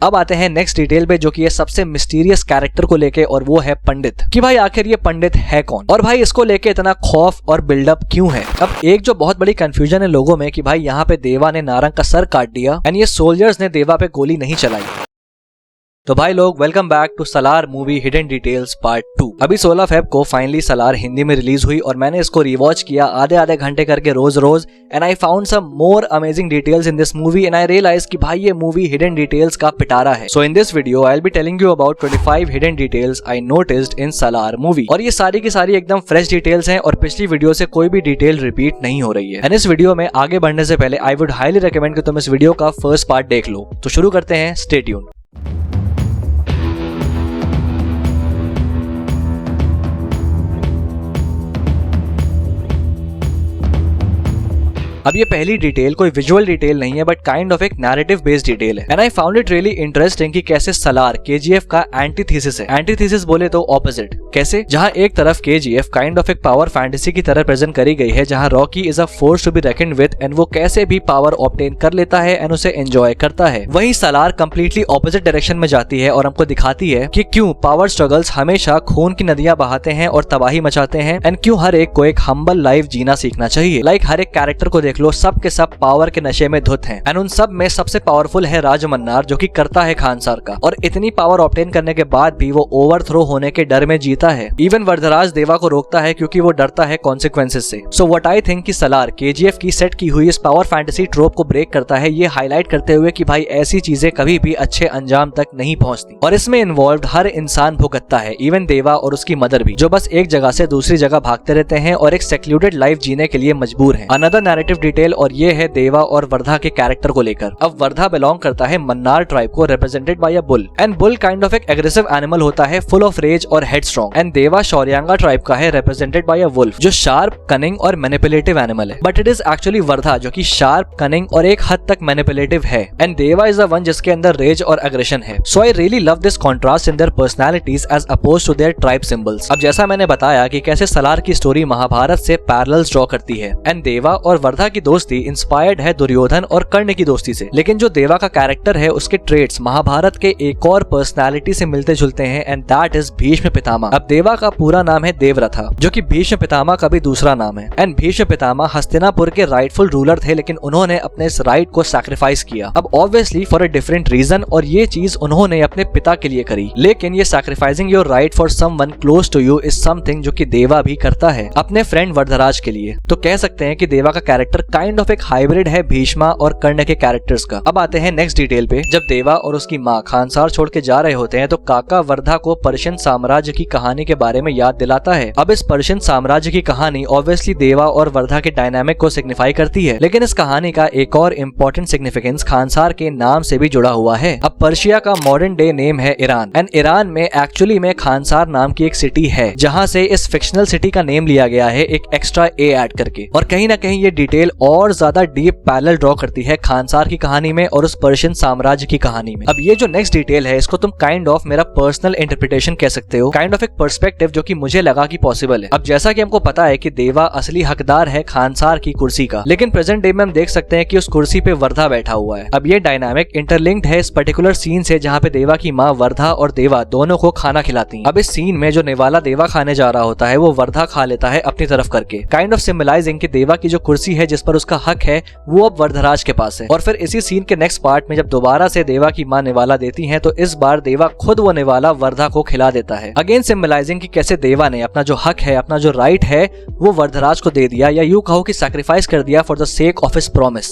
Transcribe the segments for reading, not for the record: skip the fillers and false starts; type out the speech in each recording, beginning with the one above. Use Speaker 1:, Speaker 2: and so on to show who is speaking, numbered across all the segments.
Speaker 1: अब आते हैं नेक्स्ट डिटेल पे, जो कि है सबसे मिस्टीरियस कैरेक्टर को लेके, और वो है पंडित। कि भाई आखिर ये पंडित है कौन, और भाई इसको लेके इतना खौफ और बिल्डअप क्यों है। अब एक जो बहुत बड़ी कंफ्यूजन है लोगों में कि भाई यहाँ पे देवा ने नारंग का सर काट दिया एंड ये सोल्जर्स ने देवा पे गोली नहीं चलाई। तो भाई लोग, welcome back to Salaar movie hidden details part 2। अभी 16 फेब को फाइनली सलार हिंदी में रिलीज हुई और मैंने इसको रिवॉच किया आधे घंटे करके रोज and I found some more amazing details in this movie and I realize कि भाई ये मूवी हिडन डिटेल्स का पिटारा है। So in this video I will be telling you about 25 hidden details I noticed in Salaar movie, और ये सारी की सारी एकदम फ्रेश डिटेल्स हैं और पिछली वीडियो से कोई भी डिटेल रिपीट नहीं हो रही है। एंड इस वीडियो में आगे बढ़ने से पहले आई वुड हाईली रिकमेंड कि तुम इस वीडियो का फर्स्ट पार्ट देख लो। तो शुरू करते हैं, स्टे ट्यून्ड। अब ये पहली डिटेल कोई विजुअल डिटेल नहीं है बट काइंड ऑफ एक नैरेटिव बेस्ड डिटेल है and I found it really interesting कि कैसे सलार केजीएफ का एंटीथीसिस है। एंटीथीसिस बोले तो ऑपोजिट। कैसे? जहां एक तरफ केजीएफ काइंड ऑफ एक पावर फैंटेसी की तरह प्रेजेंट करी गई है, जहां Rocky is a force to be reckoned with and वो कैसे भी पावर ऑब्टेन कर लेता है एंड उसे एंजॉय करता है। वहीं सलार कंप्लीटली ऑपोजिट डायरेक्शन में जाती है और हमको दिखाती है कि क्यों पावर स्ट्रगल्स हमेशा खून की नदियां बहाते हैं और तबाही मचाते हैं एंड क्यों हर एक को एक हम्बल लाइफ जीना सीखना चाहिए। लाइक हर एक कैरेक्टर को देख लो, सब के सब पावर के नशे में धुत हैं एंड उन सब में सबसे पावरफुल है राजमन्नार, जो कि करता है खानसार का, और इतनी पावर ऑब्टेन करने के बाद भी वो ओवरथ्रो होने के डर में जीता है। इवन वरदराज देवा को रोकता है क्योंकि वो डरता है कॉन्सिक्वेंसेस से। सो व्हाट आई थिंक कि सलार केजीएफ की सेट की हुई इस पावर फैंटेसी ट्रोप को ब्रेक करता है, ये हाईलाइट करते हुए कि भाई ऐसी चीजें कभी भी अच्छे अंजाम तक नहीं पहुंचती और इसमें इन्वॉल्व हर इंसान भुगतता है, इवन देवा और उसकी मदर भी, जो बस एक जगह से दूसरी जगह भागते रहते हैं और एक सेक्लूडेड लाइफ जीने के लिए मजबूर है। अनदर नैरेटिव डिटेल, और ये है देवा और वर्धा के कैरेक्टर को लेकर। अब वर्धा बिलोंग करता है मन्नार ट्राइब को, represented by a bull and bull kind of एक एग्रेसिव एनिमल होता है, फुल ऑफ रेज और हेडस्ट्रॉन्ग। एंड देवा शौर्यांगा ट्राइब का है, रिप्रेजेंटेड बाय अ वुल्फ, जो शार्प, कनिंग और मैनिपुलेटिव एनिमल है। But it is actually Wardha जो कि शार्प, कनिंग और एक हद तक मैनिपुलेटिव है एंड देवा इज द वन जिसके अंदर रेज और एग्रेशन है। So I really love this contrast in their personalities as oppose to their tribe symbols. अब जैसा मैंने बताया कि कैसे सलार की स्टोरी महाभारत से पैरेलल्स ड्रॉ करती है एंड देवा और वर्धा की दोस्ती इंस्पायर्ड है दुर्योधन और कर्ण की दोस्ती से, लेकिन जो देवा का कैरेक्टर है उसके ट्रेड्स महाभारत के एक और पर्सनालिटी से मिलते जुलते हैं and that is Bhishma Pitamah. अब देवा का पूरा नाम है देवरथा, जो कि भीष्म पितामह का भी दूसरा नाम है एंड भीष्म पितामह हस्तिनापुर के राइटफुल रूलर थे, लेकिन उन्होंने अपने इस राइट को सैक्रिफाइस किया। अब obviously for a different reason, और ये चीज उन्होंने अपने पिता के लिए करी, लेकिन ये sacrificing your right for someone close to you is something जो कि देवा भी करता है अपने फ्रेंड वर्धराज के लिए। तो कह सकते हैं कि देवा का कैरेक्टर काइंड ऑफ एक हाइब्रिड है भीष्मा और कर्ण के कैरेक्टर्स का। अब आते हैं नेक्स्ट डिटेल पे। जब देवा और उसकी माँ खानसार छोड़ के जा रहे होते हैं तो काका वर्धा को पर्शियन साम्राज्य की कहानी के बारे में याद दिलाता है। अब इस पर्शियन साम्राज्य की कहानी ऑब्वियसली देवा और वर्धा के डायनामिक को सिग्निफाई करती है, लेकिन इस कहानी का एक और इम्पोर्टेंट सिग्निफिकेंस खानसार के नाम से भी जुड़ा हुआ है। अब पर्शिया का मॉडर्न डे नेम है ईरान एंड ईरान में एक्चुअली में खानसार नाम की एक सिटी है, जहाँ से इस फिक्शनल सिटी का नेम लिया गया है एक एक्स्ट्रा ए ऐड करके। और कहीं ना कहीं ये डिटेल और ज्यादा डीप पैरेलल ड्रॉ करती है खानसार की कहानी में और उस पर्शियन साम्राज्य की कहानी में। अब ये जो नेक्स्ट डिटेल है इसको तुम काइंड ऑफ मेरा पर्सनल इंटरप्रिटेशन कह सकते हो, काइंड ऑफ एक पर्सपेक्टिव जो कि मुझे लगा कि पॉसिबल है। अब जैसा कि हमको पता है कि देवा असली हकदार है खानसार की कुर्सी का, लेकिन प्रेजेंट डे में हम देख सकते हैं कि उस कुर्सी पे वर्धा बैठा हुआ है। अब ये डायनामिक इंटरलिंक्ड है इस पर्टिकुलर सीन से, जहाँ पे देवा की माँ वर्धा और देवा दोनों को खाना खिलाती है। अब इस सीन में जो निवाला देवा खाने जा रहा होता है वो वर्धा खा लेता है अपनी तरफ करके, काइंड ऑफ सिंबलाइजिंग कि देवा की जो कुर्सी है जिस पर उसका हक है वो अब वर्धराज के पास है। और फिर इसी सीन के नेक्स्ट पार्ट में जब दोबारा से देवा की माँ निवाला देती हैं तो इस बार देवा खुद वो निवाला वर्धा को खिला देता है, अगेन सिंबलाइजिंग कि कैसे देवा ने अपना जो हक है, अपना जो राइट है वो वर्धराज को दे दिया, या यूं कहो कि सैक्रिफाइस कर दिया for the sake of his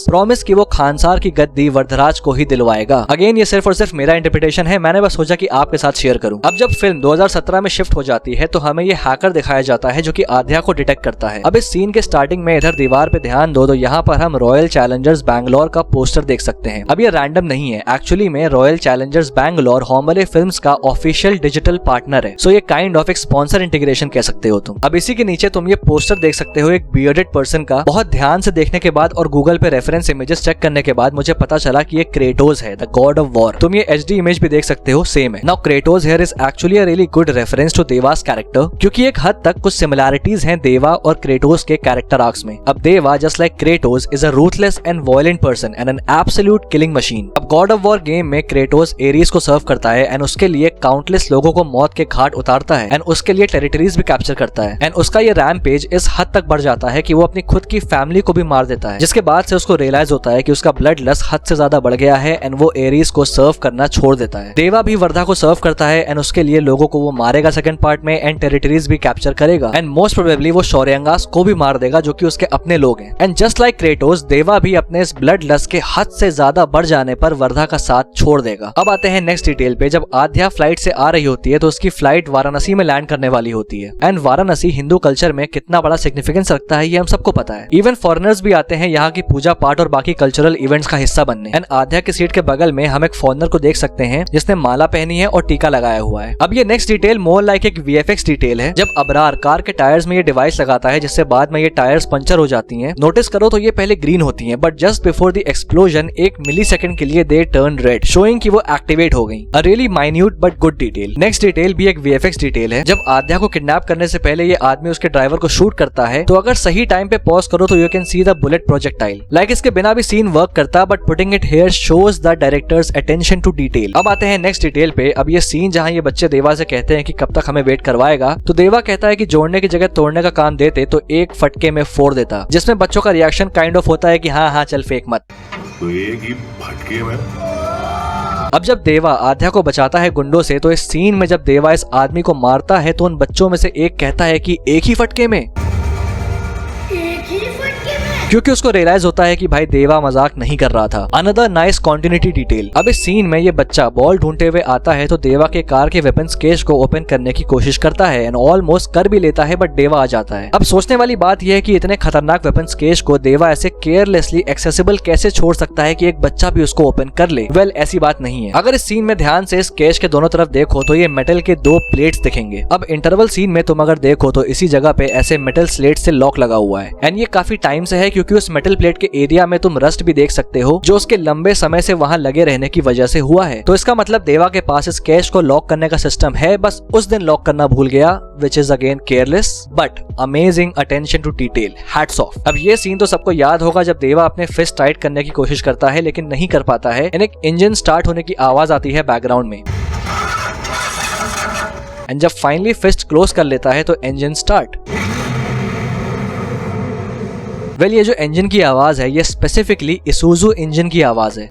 Speaker 1: promise कि वो खानसार की गद्दी वर्धराज को ही दिलवाएगा। अगेन ये सिर्फ और सिर्फ मेरा इंटरप्रिटेशन है, मैंने बस सोचा कि आपके साथ शेयर करूं। अब जब फिल्म 2017 में शिफ्ट हो जाती है तो हमें ये हैकर दिखाया जाता है जो कि आध्या को डिटेक्ट करता है। अब इस सीन के स्टार्टिंग में इधर दीवार पे ध्यान दो तो यहाँ पर हम रॉयल चैलेंजर्स बैंगलोर का पोस्टर देख सकते हैं। अब ये रैंडम नहीं है, एक्चुअली में royal Challengers Bangalore Hombale films का ऑफिशियल डिजिटल पार्टनर है। सो ये काइंड ऑफ एक स्पॉन्सर इंटीग्रेशन कह सकते हो तुम। अब इसी के नीचे तुम ये पोस्टर देख सकते हो एक बियर्डेड पर्सन का। बहुत ध्यान से देखने के बाद और गूगल पे रेफरेंस इमेजेस चेक करने के बाद मुझे पता चला कि ये क्रेटोस है, द गॉड ऑफ वॉर। तुम ये HD इमेज भी देख सकते हो, सेम है। Now Kratos here is actually a really good reference to Deva's character, क्योंकि एक हद तक कुछ सिमिलैरिटीज हैं देवा और क्रेटोस के कैरेक्टर आर्क्स में। अब देवा just like Kratos is a ruthless and violent person and an absolute killing machine. अब God of War गेम में Kratos एरीज को सर्व करता है एंड उसके लिए काउंटलेस लोगों को मौत के घाट उतारता है एंड उसके लिए टेरिटरीज भी कैप्चर करता है एंड उसका ये रैम्पेज इस हद तक बढ़ जाता है कि वो अपनी खुद की फैमिली को भी मार देता है, जिसके बाद से उसको रियलाइज होता है कि उसका ब्लड लस्ट हद से ज्यादा बढ़ गया है एंड वो एरीज को सर्व करना छोड़ देता है। देवा भी वर्धा को सर्व करता है एंड उसके लिए लोगों को वो मारेगा सेकंड पार्ट में एंड टेरिटरीज भी कैप्चर करेगा एंड मोस्ट प्रोबेबली वो शौर्यंगास को भी मार देगा जो कि उसके अपने लोग हैं। एंड जस्ट लाइक क्रेटोस, देवा भी अपने इस ब्लड लस्ट के हद से ज्यादा बढ़ जाने पर वर्धा का साथ छोड़ देगा। अब आते हैं नेक्स्ट डिटेल पे। जब आध्या फ्लाइट से आ रही होती है तो उसकी फ्लाइट वाराणसी में लैंड करने वाली होती है एंड वाराणसी हिंदू कल्चर में कितना बड़ा सिग्निफिकेंस रखता है ये हम सबको पता है। इवन फॉरेनर्स भी आते हैं यहाँ की पूजा पाठ और बाकी कल्चरल इवेंट्स का हिस्सा बनने। एंड आध्या की सीट के बगल में हम एक फॉरेनर को देख सकते हैं जिसने माला पहनी है और टीका लगाया हुआ है। अब ये नेक्स्ट डिटेल मोर लाइक एक VFX डिटेल है। जब अबरार कार के टायर्स में ये डिवाइस लगाता है जिससे बाद में ये टायर्स पंचर हो जाती हैं, नोटिस करो तो ये पहले ग्रीन होती हैं but just before the explosion एक मिलीसेकंड के लिए दे टर्न रेड, शोइंग कि वो एक्टिवेट हो गई। A really minute but good detail. Next detail भी एक VFX डिटेल है। जब आध्या को किडनैप करने से पहले ये आदमी उसके ड्राइवर को शूट करता है तो अगर सही टाइम पे पॉज करो तो you can see the bullet projectile. Like इसके बिना भी सीन वर्क करता but putting it here shows the director's attention to detail. अब आते हैं नेक्स्ट डिटेल पे। अब ये सीन जहाँ ये बच्चे देवा से कहते हैं कि कब तक हमें वेट करवाएगा, तो देवा कहता है कि जोड़ने की जगह तोड़ने का काम देते तो एक फटके में फोड़ देता, जिसमें बच्चों का रिएक्शन काइंड ऑफ होता है कि हाँ हाँ चल फेंक मत।
Speaker 2: तो एक ही फटके में।
Speaker 1: अब जब देवा आध्या को बचाता है गुंडों से तो इस सीन में जब देवा इस आदमी को मारता है तो उन बच्चों में से एक कहता है कि एक ही फटके में, क्योंकि उसको रियलाइज होता है कि भाई देवा मजाक नहीं कर रहा था। Another nice continuity detail. अब इस सीन में ये बच्चा बॉल ढूंढते हुए आता है तो देवा के कार के वेपन्स केस को ओपन करने की कोशिश करता है एंड ऑलमोस्ट कर भी लेता है बट देवा आ जाता है। अब सोचने वाली बात यह है कि इतने खतरनाक वेपन्स केस को देवा ऐसे केयरलेसली एक्सेसिबल कैसे छोड़ सकता है कि एक बच्चा भी उसको ओपन कर ले। वेल ऐसी बात नहीं है। अगर इस सीन में ध्यान से इस केस के दोनों तरफ देखो तो ये मेटल के 2 प्लेट्स दिखेंगे। अब इंटरवल सीन में तुम अगर देखो तो इसी जगह पे ऐसे मेटल स्लेट से लॉक लगा हुआ है एंड ये काफी टाइम से है क्योंकि उस मेटल प्लेट के एरिया में तुम रस्ट भी देख सकते हो जो उसके लंबे समय से वहां लगे रहने की वजह से हुआ है। तो इसका मतलब देवा के पास इस कैश को लॉक करने का सिस्टम है, बस उस दिन लॉक करना भूल गया, which is again careless but amazing attention to detail. Hats off. अब ये सीन तो सबको याद होगा जब देवा अपने फिस्ट टाइट करने की कोशिश करता है लेकिन नहीं कर पाता है एंड एक इंजन स्टार्ट होने की आवाज आती है बैकग्राउंड में एंड जब फाइनली फिस्ट क्लोज कर लेता है तो इंजन स्टार्ट। वेल ये जो इंजन की आवाज है ये स्पेसिफिकली इसुजू इंजन की आवाज है।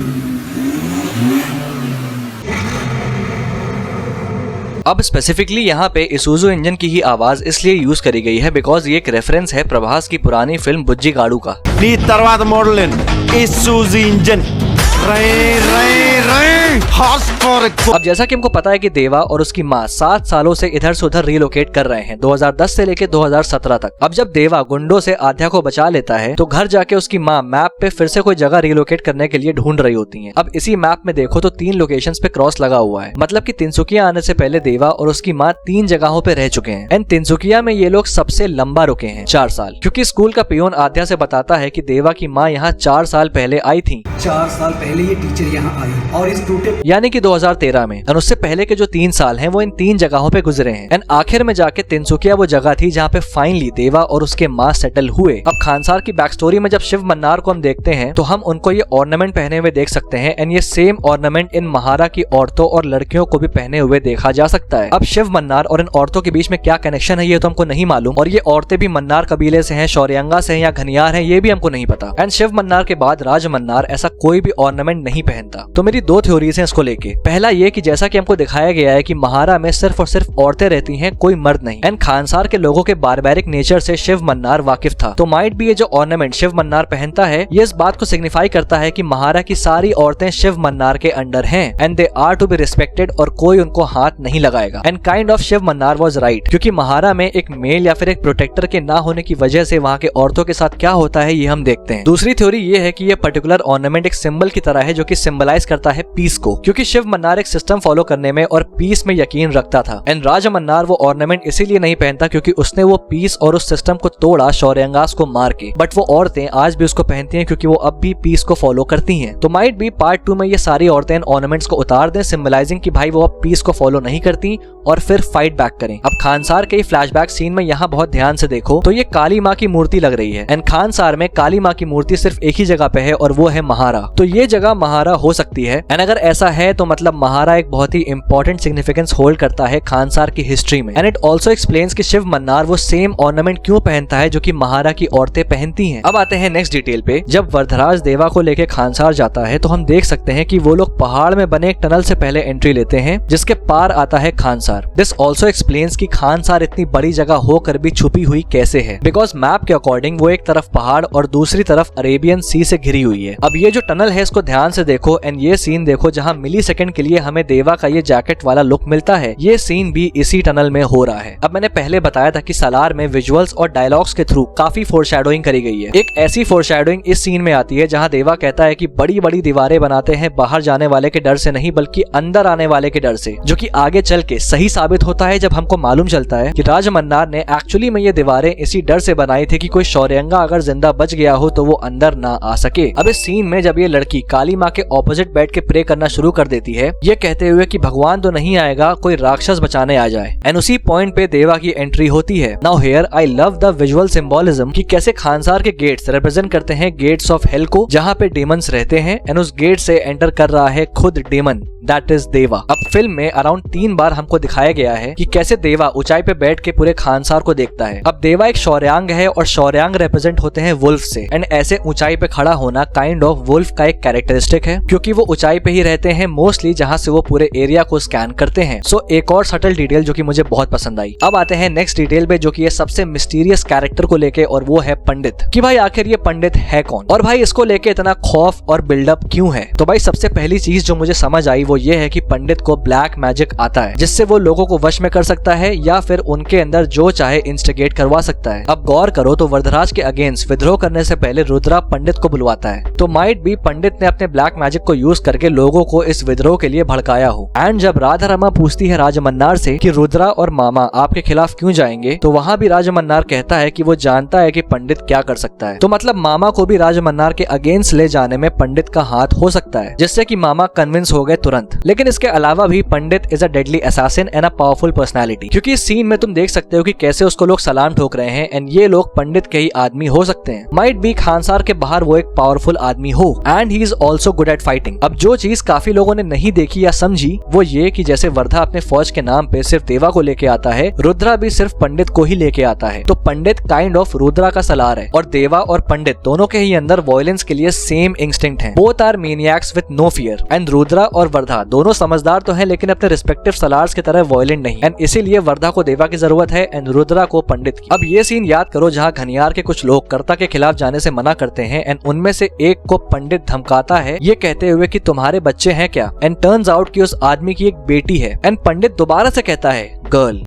Speaker 1: अब स्पेसिफिकली यहाँ पे इसुजू इंजन की ही आवाज इसलिए यूज करी गई है बिकॉज ये एक रेफरेंस है प्रभास की पुरानी फिल्म बुज्जी गाड़ू का।
Speaker 3: తర్వాత మోడల్ इसुजू इंजन
Speaker 1: अब जैसा कि हमको पता है कि देवा और उसकी माँ 7 सालों से इधर से उधर रिलोकेट कर रहे हैं 2010 से लेके 2017 तक। अब जब देवा गुंडों से आध्या को बचा लेता है तो घर जाके उसकी माँ मैप पे फिर से कोई जगह रिलोकेट करने के लिए ढूंढ रही होती है। अब इसी मैप में देखो तो 3 लोकेशंस पे क्रॉस लगा हुआ है, मतलब कि तिनसुकिया आने से पहले देवा और उसकी माँ 3 जगहों पे रह चुके हैं एंड तिनसुकिया में ये लोग सबसे लंबा रुके हैं 4 साल, क्योंकि स्कूल का पियोन आध्या से बताता है कि देवा की माँ यहाँ 4 साल पहले आई थी।
Speaker 4: 4 साल पहले ये टीचर यहाँ आई और इस टूटे
Speaker 1: यानी कि 2013 में, और उससे पहले के जो 3 साल हैं वो इन 3 जगहों पे गुजरे हैं एंड आखिर में जाके तिनसुकिया वो जगह थी जहाँ पे फाइनली देवा और उसके माँ सेटल हुए। अब खानसार की बैक स्टोरी में जब शिव मन्नार को हम देखते हैं तो हम उनको ये ऑर्नामेंट पहने हुए देख सकते हैं एंड ये सेम ऑर्नामेंट इन महारा की औरतों और लड़कियों को भी पहने हुए देखा जा सकता है। अब शिव मन्नार और इन औरतों के बीच में क्या कनेक्शन है ये तो हमको नहीं मालूम, और ये औरतें भी मन्नार कबीले से हैं, शौर्यंगा से हैं या घनियार हैं ये भी हमको नहीं पता। एंड शिव मन्नार के बाद राज मन्नार ऐसा कोई भी ऑर्नामेंट नहीं पहनता। तो मेरी 2 थ्योरीज हैं इसको लेके। पहला ये कि जैसा कि हमको दिखाया गया है कि महारा में सिर्फ और सिर्फ औरतें रहती हैं, कोई मर्द नहीं, एंड खानसार के लोगों के बारबैरिक नेचर से शिव मन्नार वाकिफ था। तो माइट भी ये जो ऑर्नामेंट शिव मन्नार पहनता है ये इस बात को सिग्निफाई करता है कि महारा की सारी औरतें शिव मन्नार के अंडर हैं and they are to be respected और कोई उनको हाथ नहीं लगाएगा। And kind of Shiva Mannar was right, क्योंकि महारा में एक मेल या फिर एक प्रोटेक्टर के ना होने की वजह से वहाँ के औरतों के साथ क्या होता है ये हम देखते हैं। दूसरी थ्योरी ये है कि ये पर्टिकुलर ऑर्नामेंट एक सिंबल की तरह है जो कि सिंबलाइज करता है पीस को, क्योंकि शिव मन्नार एक सिस्टम फॉलो करने में और पीस में यकीन रखता था। एंड राज मन्नार वो ऑर्नामेंट इसीलिए नहीं पहनता क्योंकि उसने वो पीस और उस सिस्टम को तोड़ा शौर्यांगास को मार के, बट वो औरतें आज भी उसको पहनती हैं क्योंकि वो अब भी पीस को फॉलो करती हैं। तो माइट बी पार्ट 2 में ये सारी औरतें ऑर्नामेंट्स को उतार दें, सिंबलाइजिंग कि भाई वो अब पीस को फॉलो नहीं करती और फिर फाइट बैक करें। अब खानसार के फ्लैशबैक सीन में यहाँ बहुत ध्यान से देखो तो ये काली माँ की मूर्ति लग रही है। एंड खानसार में काली माँ की मूर्ति सिर्फ एक ही जगह पे है और वो है महारा। तो ये जगह महारा हो सकती है। एंड अगर ऐसा है तो मतलब महारा एक बहुत ही इंपॉर्टेंट सिग्निफिकेंस होल्ड करता है खानसार की हिस्ट्री में। एंड इट ऑल्सो एक्सप्लेन्स कि शिव मन्नार वो सेम ऑर्नामेंट क्यों पहनता है जो कि महारा की औरतें पहनती हैं। अब आते हैं नेक्स्ट डिटेल पे। जब वरदराज देवा को लेके खानसार जाता है तो हम देख सकते हैं कि वो लोग पहाड़ में बने एक टनल से पहले एंट्री लेते हैं जिसके पार आता है खानसार। दिस ऑल्सो एक्सप्लेन्स कि खानसार इतनी बड़ी जगह होकर भी छुपी हुई कैसे है, बिकॉज मैप के अकॉर्डिंग वो एक तरफ पहाड़ और दूसरी तरफ अरेबियन सी से घिरी हुई है। अब ये जो टनल है इसको ध्यान से देखो एंड ये सीन देखो जहाँ मिली सेकंड के लिए हमें देवा का ये जैकेट वाला लुक मिलता है, ये सीन भी इसी टनल में हो रहा है। अब मैंने पहले बताया था कि सलार में विजुअल्स और डायलॉग्स के थ्रू काफी फोरशैडोइंग करी गई है। एक ऐसी फोरशैडोइंग इस सीन में आती है जहाँ देवा कहता है कि बड़ी बड़ी दीवारें बनाते हैं बाहर जाने वाले के डर से नहीं बल्कि अंदर आने वाले के डर से, जो कि आगे चल के सही साबित होता है जब हमको मालूम चलता है कि राज मन्नार ने एक्चुअली में ये दीवारें इसी डर से बनाई थी कि कोई शौर्यंगा अगर जिंदा बच गया हो तो वो अंदर ना आ सके। अब इस सीन में जब ये लड़की काली माँ के ऑपोजिट बैठ के प्रे करना शुरू कर देती है ये कहते हुए कि भगवान तो नहीं आएगा, कोई राक्षस बचाने आ जाए। एंड उसी पॉइंट पे देवा की एंट्री होती है। Now here I love the visual symbolism कि कैसे खानसार के गेट्स रिप्रेजेंट करते हैं गेट्स ऑफ हेल को जहाँ पे डेमंस रहते हैं एंड उस गेट से एंटर कर रहा है खुद डेमन, दैट इज देवा। अब फिल्म में अराउंड 3 बार हमको दिखाया गया है कि कैसे देवा ऊंचाई पे बैठ के पूरे खानसार को देखता है। अब देवा एक शौर्यांग है और शौर्यांग रिप्रेजेंट होते हैं वुल्फ से एंड ऐसे ऊंचाई पे खड़ा होना काइंड ऑफ वुल्फ का एक कैरेक्टरिस्टिक है क्योंकि वो ऊंचाई पे ही रहते हैं मोस्टली जहाँ से वो पूरे एरिया को स्कैन करते हैं। सो एक और सटल डिटेल जो कि मुझे बहुत पसंद आई। अब आते हैं नेक्स्ट डिटेल पे जो कि ये सबसे मिस्टीरियस कैरेक्टर को लेके और वो है पंडित, कि भाई आखिर ये पंडित है कौन और भाई इसको लेके इतना खौफ और बिल्डअप क्यों है। तो भाई सबसे पहली चीज जो मुझे समझ आई वो ये है कि पंडित को ब्लैक मैजिक आता है जिससे वो लोगों को वश में कर सकता है या फिर उनके अंदर जो चाहे इंस्टिगेट करवा सकता है। अब गौर करो तो वरदराज के अगेंस्ट विद्रोह करने से पहले रुद्रा पंडित को बुलवाता है, तो माइट भी पंडित ने अपने ब्लैक मैजिक को यूज करके लोगों को इस विद्रोह के लिए भड़काया हो। एंड जब राधा रमा पूछती है राज मन्नार से कि रुद्रा और मामा आपके खिलाफ क्यों जाएंगे, तो वहाँ भी राज मन्नार कहता है कि वो जानता है कि पंडित क्या कर सकता है। तो मतलब मामा को भी राज मन्नार के अगेंस्ट ले जाने में पंडित का हाथ हो सकता है, जिससे कि मामा कन्विंस हो गए तुरंत। लेकिन इसके अलावा भी Pandit is a deadly assassin and a powerful personality, क्योंकि इस सीन में तुम देख सकते हो कि कैसे उसको लोग सलाम ठोक रहे हैं एंड ये लोग पंडित के ही आदमी हो सकते हैं। माइट बी खानसार के बाहर वो एक पावरफुल आदमी हो and he is also good at fighting. अब जो चीज काफी लोगों ने नहीं देखी या समझी वो ये कि जैसे वर्धा अपने फौज के नाम पे सिर्फ देवा को लेके आता है, रुद्रा भी सिर्फ पंडित को ही लेके आता है। तो पंडित काइंड ऑफ रुद्रा का सलार है और देवा और पंडित दोनों के ही अंदर वॉयलेंस के लिए सेम इंस्टिंक्ट है। Both are maniacs with no fear and Rudra और वर्धा दोनों समझदार तो है लेकिन अपने रिस्पेक्टिव सलार्स की तरह वॉयलेंट नहीं। एंड इसीलिए वर्धा को देवा की जरूरत है एंड रुद्रा को पंडित की। अब ये सीन याद करो जहाँ घनियार के कुछ लोग कर्ता के खिलाफ जाने से मना करते हैं एंड उनमें से एक को पंडित धमकाता है ये कहते हुए कि तुम्हारे बच्चे हैं क्या, एंड टर्न्स आउट कि उस आदमी की एक बेटी है एंड पंडित दोबारा से कहता है गर्ल।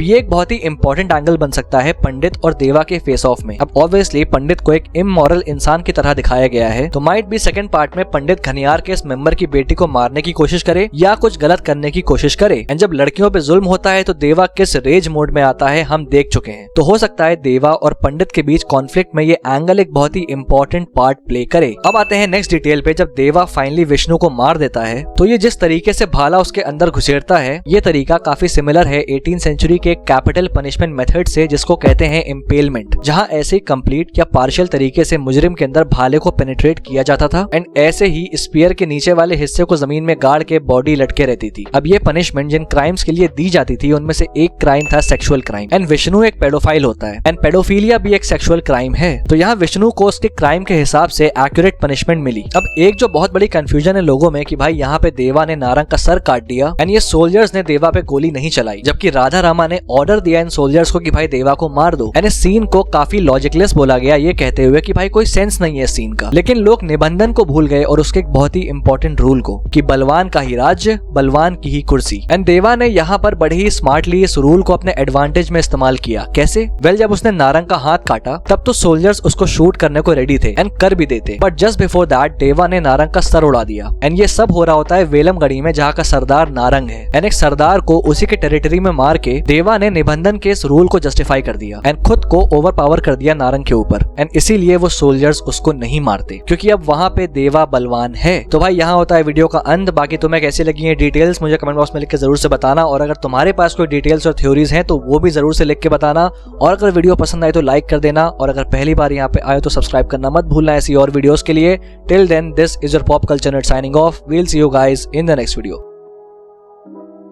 Speaker 1: ये एक बहुत ही इंपॉर्टेंट एंगल बन सकता है पंडित और देवा के फेस ऑफ में। अब ऑब्वियसली पंडित को एक इमोरल इंसान की तरह दिखाया गया है, तो माइट भी सेकंड पार्ट में पंडित घनियार के इस मेंबर की बेटी को मारने की कोशिश करे या कुछ गलत करने की कोशिश करे। एंड जब लड़कियों पे जुल्म होता है तो देवा किस रेज मोड में आता है हम देख चुके हैं। तो हो सकता है देवा और पंडित के बीच कॉन्फ्लिक्ट में ये एंगल एक बहुत ही इंपॉर्टेंट पार्ट प्ले करे। अब आते हैं नेक्स्ट डिटेल पे। जब देवा फाइनली विष्णु को मार देता है तो ये जिस तरीके से भाला उसके अंदर घुसेड़ता है ये तरीका काफी सिमिलर है 18th सेंचुरी के कैपिटल पनिशमेंट मेथड से जिसको कहते हैं इम्पेलमेंट, जहां ऐसे कंप्लीट या पार्शियल तरीके से मुजरिम के अंदर भाले को पेनिट्रेट किया जाता था एंड ऐसे ही स्पीयर के नीचे वाले हिस्से को जमीन में गाड़ के बॉडी लटके रहती थी। अब ये पनिशमेंट जिन क्राइम्स के लिए दी जाती थी उनमें से एक क्राइम था सेक्सुअल क्राइम एंड विष्णु एक पेडोफाइल होता है एंड पेडोफिलिया भी एक सेक्सुअल क्राइम है। तो यहाँ विष्णु को उसके क्राइम के हिसाब से एक्यूरेट पनिशमेंट मिली। अब एक जो बहुत बड़ी कंफ्यूजन है लोगों में कि भाई यहाँ पे देवा ने नारंग का सर काट दिया एंड ये सोल्जर्स ने देवा पे गोली नहीं चलाई, जबकि राधा रामा ने ऑर्डर दिया इन सोल्जर्स को कि भाई देवा को मार दो। एंड इस सीन को काफी लॉजिकलेस बोला गया, ये कहते हुए कि भाई कोई सेंस नहीं है इस सीन का। लेकिन लोग निबंधन को भूल गए और उसके एक बहुत ही इंपॉर्टेंट रूल को, कि बलवान का ही राज्य, बलवान की ही कुर्सी। एंड देवा ने यहाँ पर बड़े ही स्मार्टली इस रूल को अपने एडवांटेज में इस्तेमाल किया। कैसे? वेल, जब उसने नारंग का हाथ काटा तब तो सोल्जर्स उसको शूट करने को रेडी थे एंड कर भी देते, बट जस्ट बिफोर दैट देवा ने नारंग का सर उड़ा दिया। एंड ये सब हो रहा होता है वेलमगढ़ी में, जहाँ का सरदार नारंग है। एंड एक सरदार को उसी के टेरिटरी में मार के देवा ने निबंधन के इस रूल को जस्टिफाई कर दिया एंड खुद को ओवर पावर कर दिया नारंग के ऊपर। एंड इसीलिए वो सोल्जर्स उसको नहीं मारते, क्योंकि अब वहाँ पे देवा बलवान है। तो भाई यहाँ होता है वीडियो का अंत। बाकी तुम्हें कैसी लगी है डिटेल्स मुझे कमेंट बॉक्स में लिख के जरूर से बताना, और अगर तुम्हारे पास कोई डिटेल्स और थ्योरीज हैं तो वो भी जरूर से लिख के बताना। और अगर वीडियो पसंद आए तो लाइक कर देना, और अगर पहली बार यहाँ पे आए तो सब्सक्राइब करना मत भूलना ऐसी और वीडियोस के लिए। Till then, this is your pop culture net signing off. We'll see you guys in the next video.